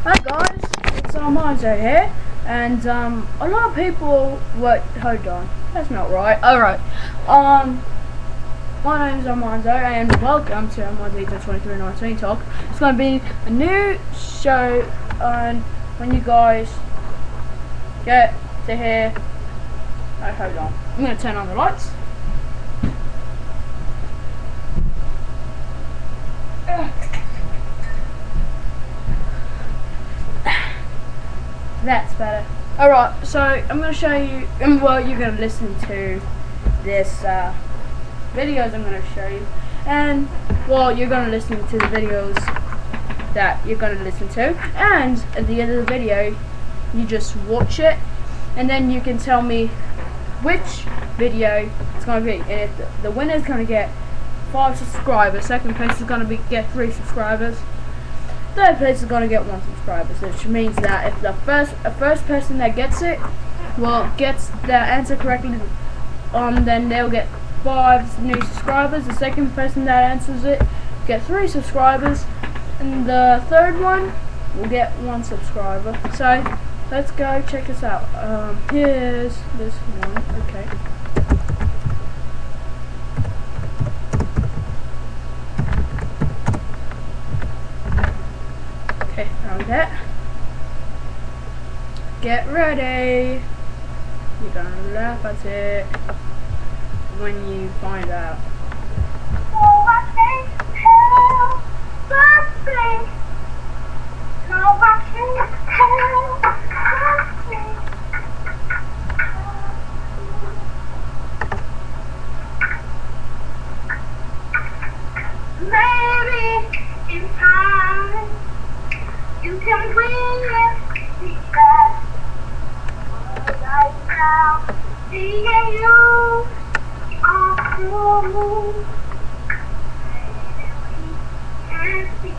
Hi guys, it's Armando here, and a lot of people. Wait, hold on, that's not right. All right, my name is Armando, and welcome to Armando 2319 Talk. It's going to be a new show, and when you guys get to hear. Oh, hold on, I'm going to turn on the lights. That's better. Alright, so I'm going to show you, well, you're going to listen to this videos I'm going to show you, and, well, you're going to listen to the videos that you're going to listen to, and at the end of the video, you just watch it, and then you can tell me which video it's going to be, and if the winner is going to get 5 subscribers, second place is going to get 3 subscribers, third place is going to get 1 subscriber, which means that if the first person that gets it, well, gets their answer correctly, then they'll get 5 new subscribers. The second person that answers it get 3 subscribers, and the third one will get 1 subscriber. So let's go check this out. Here's this one. Okay. Okay, found it. Get ready. You're gonna laugh at it when you find out. Oh, I can't help but think. No, I can't help but think. Maybe in time you can bring it back. But right now, seeing you on the moon, maybe we can be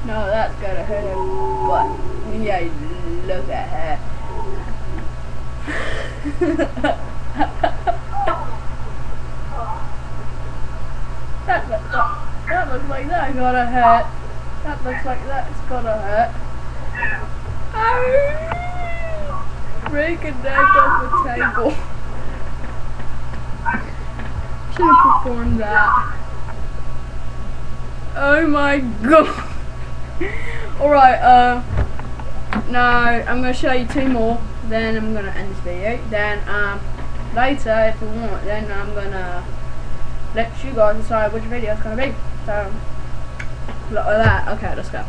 No, that's gonna hurt her, but yeah, look at her. that looks like that's gonna hurt. That looks like that's gonna hurt. Break a neck off the table. Should have performed that. Oh my god. Alright, no, I'm gonna show you 2 more, then I'm gonna end this video. Then, later, if you want, then I'm gonna let you guys decide which video it's gonna be. So, look at that. Okay, let's go.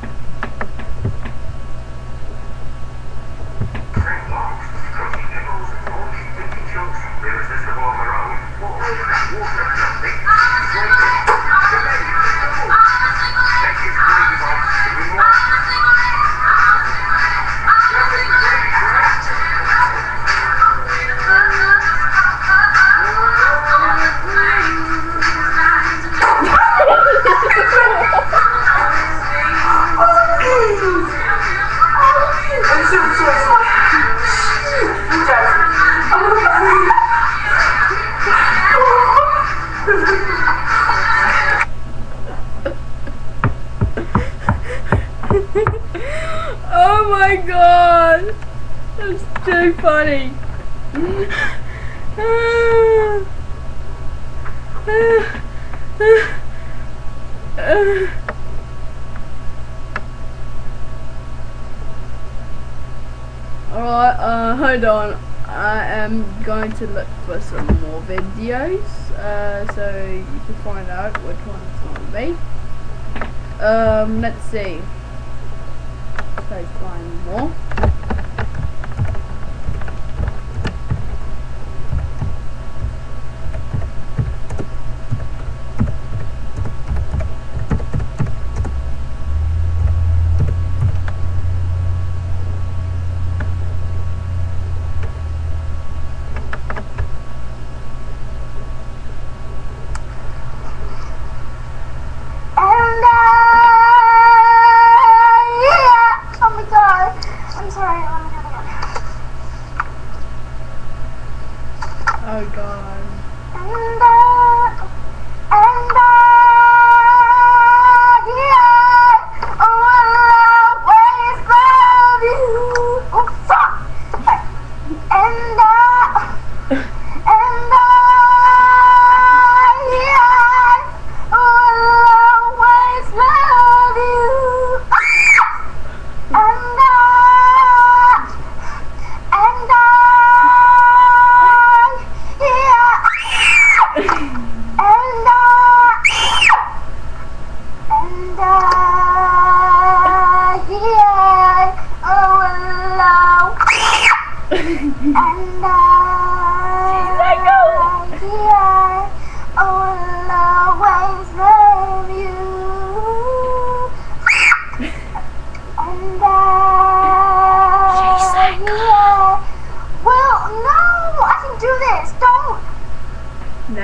Oh my god, that's too funny. Alright, hold on. I am going to look for some more videos, so you can find out which one it's going to be. Let's see. Let's find more.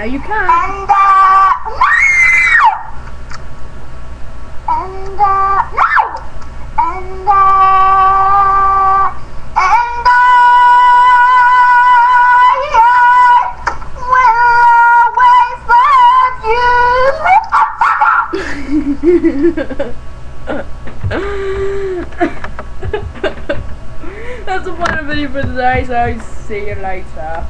you can. And no! And That's the final video for today, so see you later.